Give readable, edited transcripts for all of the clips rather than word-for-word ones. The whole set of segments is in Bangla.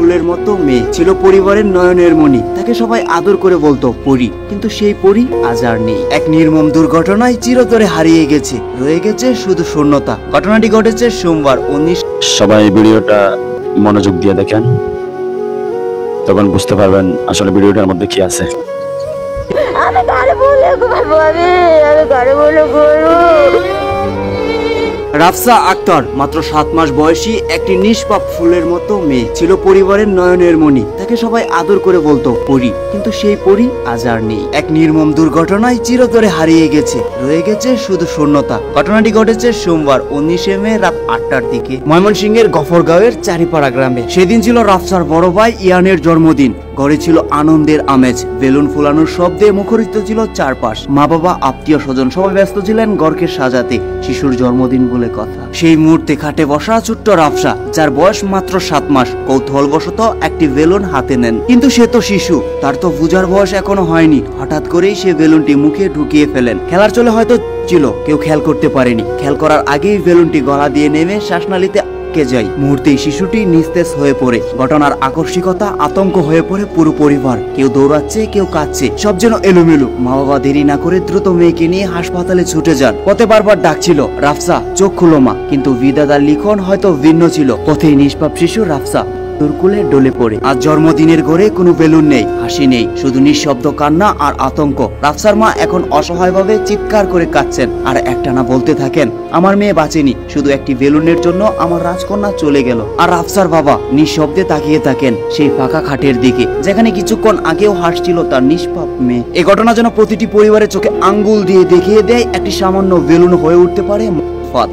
ফুলের মতো মেয়ে, ছিল পরিবারের নয়নের মণি। তাকে সবাই আদর করে বলতো পরী, কিন্তু সেই পরী আজ আর নেই। এক নির্মম দুর্ঘটনায় চিরতরে হারিয়ে গেছে, রয়ে গেছে শুধু শূন্যতা। ঘটনাটি ঘটেছে সোমবার 19। সবাই ভিডিওটা মনোযোগ দিয়ে দেখেন, তখন বুঝতে পারবেন আসলে ভিডিওটার মধ্যে কি আছে। আমি কারে বলে করবো, আমি কারে বলে করবো। রাফসা আক্তার মাত্র 7 মাস বয়সী একটি নিষ্পাপ ফুলের মতো মেয়ে, ছিল পরিবারের নয়নের মণি। তাকে সবাই আদর করে বলতো পরী, কিন্তু সেই পরী আজ আর নেই। এক নির্মম দুর্ঘটনায় চিরতরে হারিয়ে গেছে, রয়ে গেছে শুধু শূন্যতা। ঘটনাটি ঘটেছে সোমবার 19 মে রাত 8টার দিকে ময়মনসিংহের গফরগাঁওয়ের চারিপাড়া গ্রামে। সেদিন ছিল রাফসার বড় ভাই ইয়ানের জন্মদিন। ঘরে ছিল আনন্দের আমেজ, বেলুন ফুলানোর শব্দে মুখরিত ছিল চারপাশ। মা বাবা, আত্মীয় স্বজন সবাই ব্যস্ত ছিলেন ঘরকে সাজাতে। শিশুর জন্মদিন বলে কথা। সেই মুহূর্তে খাটে বসা ছোট্ট রাফসা, যার বয়স মাত্র 7 মাস, কৌতূহলবশত একটি বেলুন হাতে নেন। কিন্তু সে তো শিশু, তার তো বুঝার বয়স এখনো হয়নি। হঠাৎ করেই সে বেলুনটি মুখে ঢুকিয়ে ফেলেন। খেলার চলে হয়তো ছিল, কেউ খেয়াল করতে পারেনি। খেয়াল করার আগেই বেলুনটি গলা দিয়ে নেমে শ্বাসনালীতে যায়। মুহূর্তেই শিশুটি নিস্তেজ হয়ে পড়ে। ঘটনার আকস্মিকতা আতঙ্ক হয়ে পড়ে পুরো পরিবার। কেউ দৌড়াচ্ছে, কেউ কাঁদছে, সব যেন এলোমেলো। মা বাবা দেরি না করে দ্রুত মেয়েকে নিয়ে হাসপাতালে ছুটে যান। পথে বারবার ডাকছিল রাফসা, চোখ খুলো মা, কিন্তু বিধাতার লিখন হয়তো ভিন্ন ছিল। পথেই নিষ্পাপ শিশু রাফসা দুর্কুলে ডলে পড়ে। আজ জন্মদিনের ঘরে কোনো বেলুন নেই, হাসি নেই, শুধু নিঃশব্দ কান্না আর আতঙ্ক। রাফসার মা এখন অসহায়ভাবে চিৎকার করে কাঁদছেন আর একটানা বলতে থাকেন, আমার মেয়ে বাঁচেনি, শুধু একটি বেলুনের জন্য আমার রাজকন্যা চলে গেল। আর রাফসার বাবা নিঃশব্দে তাকিয়ে থাকেন সেই ফাঁকা খাটের দিকে, যেখানে কিছুক্ষণ আগেও হাসছিল তার নিষ্পাপ মেয়ে। এই ঘটনা যেন প্রতিটি পরিবারের চোখে আঙ্গুল দিয়ে দেখিয়ে দেয় একটি সামান্য বেলুন হয়ে উঠতে পারে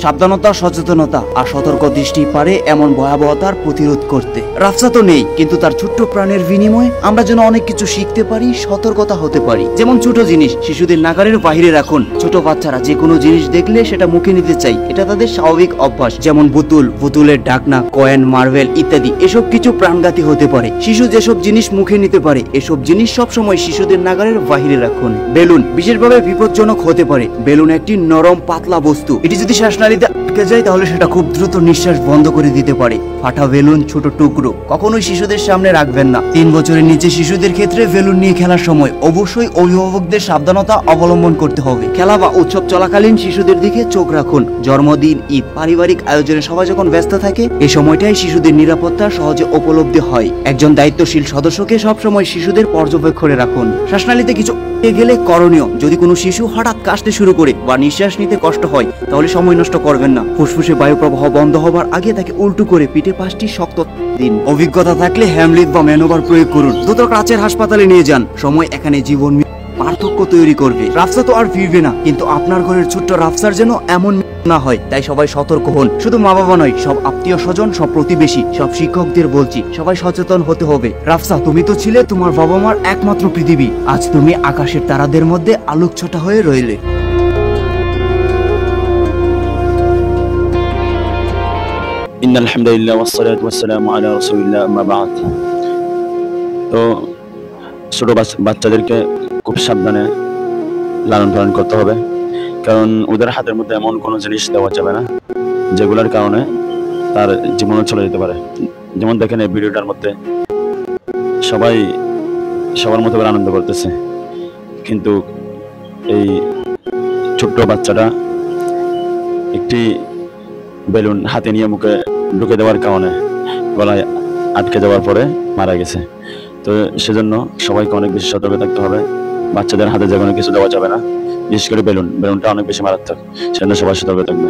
সাবধানতা, সচেতনতা আর সতর্ক দৃষ্টি পারে এমন ভয়াবহতার প্রতিরোধ করতে। রাফসা তো নেই, কিন্তু তার ছোট্ট প্রাণের বিনিময়ে আমরা যেন অনেক কিছু শিখতে পারি, সতর্কতা হতে পারি। যেমন ছোট জিনিস শিশুদের নাগালের বাইরে রাখুন। ছোট বাচ্চারা যে কোনো জিনিস দেখলে সেটা মুখে নিতে চাই, এটা তাদের স্বাভাবিক অভ্যাস। যেমন বোতলের ঢাকনা, কয়েন, মার্বেল ইত্যাদি, এসব কিছু প্রাণঘাতী হতে পারে। শিশু যেসব জিনিস মুখে নিতে পারে, এসব জিনিস সবসময় শিশুদের নাগালের বাইরে রাখুন। বেলুন বিশেষভাবে বিপজ্জনক হতে পারে। বেলুন একটি নরম পাতলা বস্তু, এটি যদি শ্বাসনালীতে আটকে যায় তাহলে সেটা খুব দ্রুত নিঃশ্বাস বন্ধ করে দিতে পারে। ফাটা বেলুন, ছোট টুকরো কখনোই শিশুদের সামনে রাখবেন না। 3 বছরের নিচে শিশুদের ক্ষেত্রে বেলুন নিয়ে খেলার সময় অবশ্যই অভিভাবকদের সাবধানতা অবলম্বন করতে হবে। খেলা বা উৎসব চলাকালীন শিশুদের দিকে চোখ রাখুন। জন্মদিন, ঈদ, পারিবারিক আয়োজনে সবাই যখন ব্যস্ত থাকে, এই সময়টাই শিশুদের নিরাপত্তা সহজে উপলব্ধি হয়। একজন দায়িত্বশীল সদস্যকে সবসময় শিশুদের পর্যবেক্ষণে রাখুন। শ্বাসনালীতে কিছু গেলে করণীয়, যদি কোনো শিশু হঠাৎ কাশতে শুরু করে বা নিঃশ্বাস নিতে কষ্ট হয়, তাহলে সময় নষ্ট করবেন না। ফুসফুসে বায়ু প্রবাহ বন্ধ হবার আগে তাকে উল্টো করে পিঠে 5টি শক্ত দিন। অভিজ্ঞতা থাকলে হ্যামলেট বা ম্যানোভার প্রয়োগ করুন। দ্রুত কাছের হাসপাতালে নিয়ে যান। সময় এখানে জীবন পার্থক্য তৈরি করবে। রাফসা তো আর ফিরবে না, কিন্তু আপনার ঘরের ছোট্ট রাফসার যেন এমন না হয়, তাই সবাই সতর্ক হন। শুধু মা বাবা নয়, সব আত্মীয় স্বজন, সব প্রতিবেশী, সব শিক্ষকদের বলছি, সবাই সচেতন হতে হবে। রাফসা, তুমি তো ছিলে তোমার বাবা মার একমাত্র পৃথিবী। আজ তুমি আকাশের তারাদের মধ্যে আলোকছটা হয়ে রইলে। ইন্নাল হামদুলিল্লাহ ওয়াসসালাতু ওয়াসসালামু আলা রাসূলিল্লাহ, আম্মা বা'দ। তো ছোট বাচ্চাদেরকে খুব সাবধানে লালন পালন করতে হবে, কারণ ওদের হাতের মধ্যে এমন কোনো জিনিস দেওয়া যাবে না যেগুলোর কারণে তার জীবনও চলে যেতে পারে। যেমন দেখেন এই ভিডিওটার মধ্যে সবাই সবার মতো করে আনন্দ করতেছে, কিন্তু এই ছোট্ট বাচ্চাটা একটি বেলুন হাতে নিয়ে মুখে ঢুকে দেওয়ার কারণে গলায় আটকে যাওয়ার পরে মারা গেছে। তো সেজন্য সবাইকে অনেক বেশি সতর্ক থাকতে হবে। বাচ্চাদের হাতে যে কোনো কিছু দেওয়া যাবে না, বিশেষ করে বেলুনটা অনেক বেশি মারাত্মক, সেজন্য সবাই সতর্ক থাকবে।